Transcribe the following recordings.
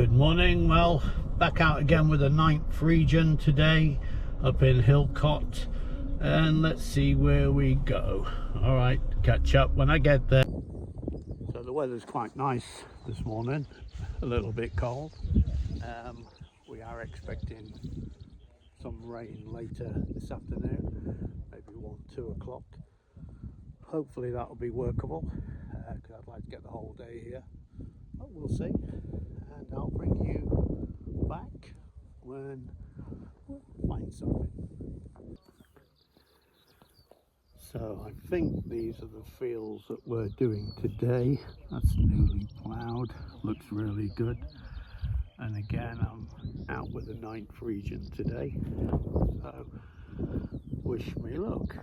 Good morning. Well, back out again with the 9th region today up in Hilcott, and let's see where we go. All right, catch up when I get there. So the weather's quite nice this morning, a little bit cold. We are expecting some rain later this afternoon, maybe 1-2 o'clock. Hopefully that'll be workable, because I'd like to get the whole day here, but we'll see. And I'll bring you back when we'll find something. So I think these are the fields that we're doing today. That's newly ploughed, looks really good. And again, I'm out with the 9th region today, so wish me luck.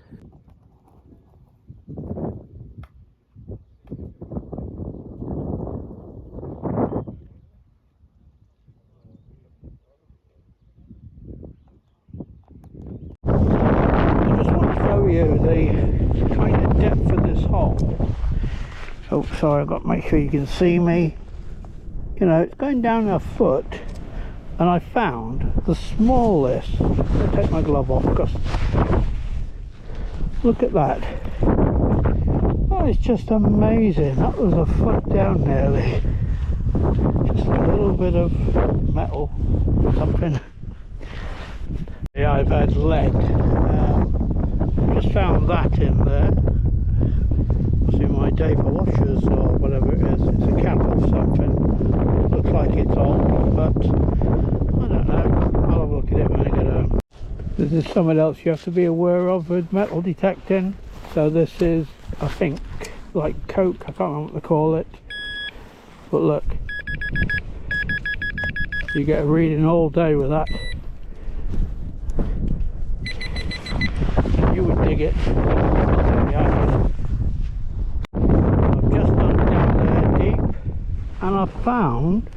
You the kind of depth of this hole. Oh, sorry, I've got to make sure you can see me. You know, it's going down a foot, and I found the smallest. I'll take my glove off because look at that. That is just amazing. That was a foot down nearly. Just a little bit of metal, something. Yeah, I've had lead. Just found that in there. Must be my day for washers or whatever it is. It's a cap of something. Looks like it's old, but I don't know. I'll have a look at it when I get home. This is something else you have to be aware of with metal detecting. So this is, I think, like coke. I can't remember what they call it. But look, you get a reading all day with that. You would dig it. I've just done down there deep, and I found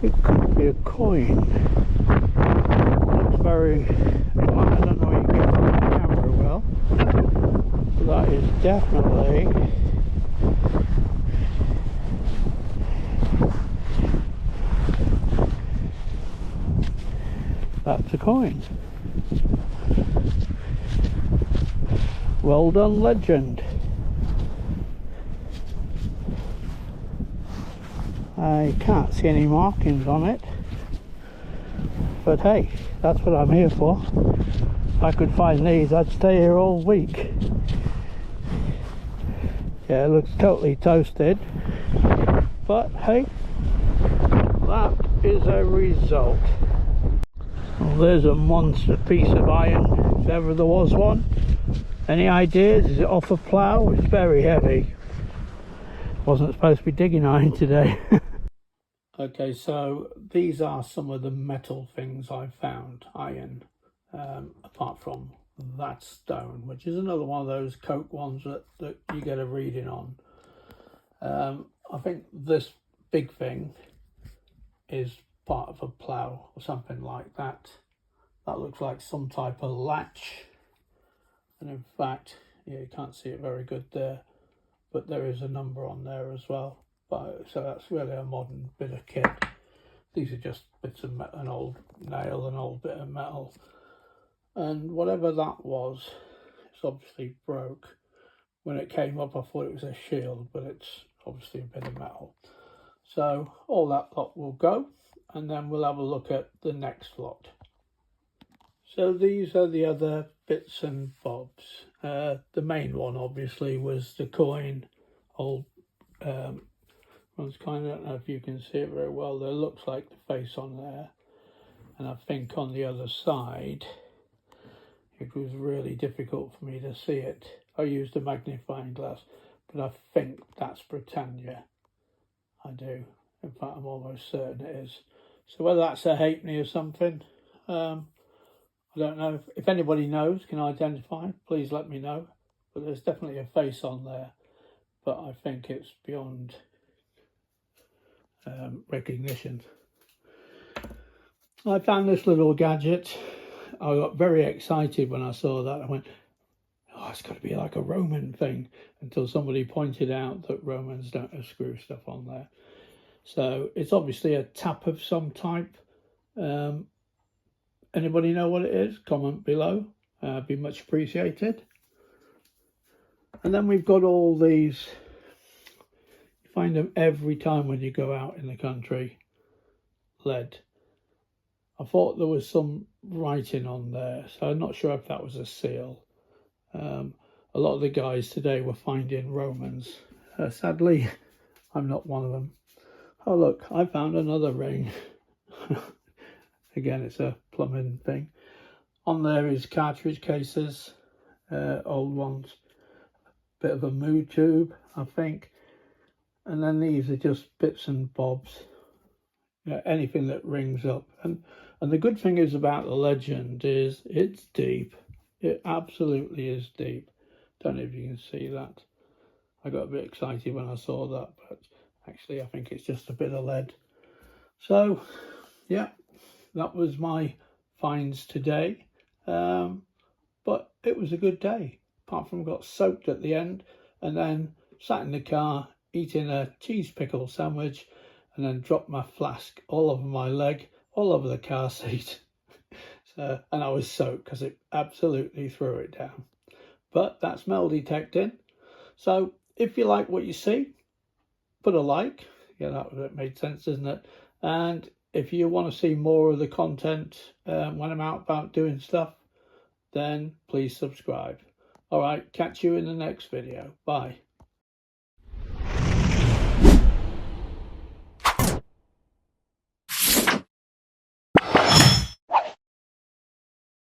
it could be a coin. Looks very, I don't know where you can get it from the camera well, but that is definitely that's a coin. Well done, legend. I can't see any markings on it, but hey, that's what I'm here for. If I could find these, I'd stay here all week. Yeah, it looks totally toasted, but hey, that is a result. Well, there's a monster piece of iron, if ever there was one. Any ideas? Is it off a plough? It's very heavy. Wasn't supposed to be digging iron today. Okay, so these are some of the metal things I found, iron, apart from that stone, which is another one of those coke ones that you get a reading on. I think this big thing is part of a plough or something like that. That looks like some type of latch. And in fact, yeah, you can't see it very good there, but there is a number on there as well. But so that's really a modern bit of kit. These are just bits of an old nail, an old bit of metal, and whatever that was, it's obviously broke. When it came up, I thought it was a shield, but it's obviously a bit of metal. So all that lot will go, and then we'll have a look at the next lot. So these are the other bits and bobs. The main one obviously was the coin. Old one's kind of, I don't know if you can see it very well. There looks like the face on there, and I think on the other side it was really difficult for me to see it. I used a magnifying glass, but I think that's Britannia. I do. In fact, I'm almost certain it is. So whether that's a halfpenny or something, I don't know. If anybody knows, can identify, please let me know. But there's definitely a face on there, but I think it's beyond recognition. I found this little gadget. I got very excited when I saw that. I went, oh, it's got to be like a Roman thing, until somebody pointed out that Romans don't screw stuff on there. So it's obviously a tap of some type. Anybody know what it is? Comment below. Be much appreciated. And then we've got all these. You find them every time when you go out in the country. Lead. I thought there was some writing on there, so I'm not sure if that was a seal. A lot of the guys today were finding Romans. Sadly, I'm not one of them. Oh look, I found another ring. Again, it's a plumbing thing. On there is cartridge cases, old ones. Bit of a mood tube, I think. And then these are just bits and bobs. Anything that rings up. And the good thing is about the legend is it's deep. It absolutely is deep. Don't know if you can see that. I got a bit excited when I saw that, but actually I think it's just a bit of lead. So yeah, that was my finds today. But it was a good day, apart from got soaked at the end and then sat in the car eating a cheese pickle sandwich and then dropped my flask all over my leg, all over the car seat. So, and I was soaked because it absolutely threw it down. But that's metal detecting. So if you like what you see, put a like. Yeah, that made sense, doesn't it? And if you want to see more of the content when I'm out about doing stuff, then please subscribe. All right, catch you in the next video. Bye.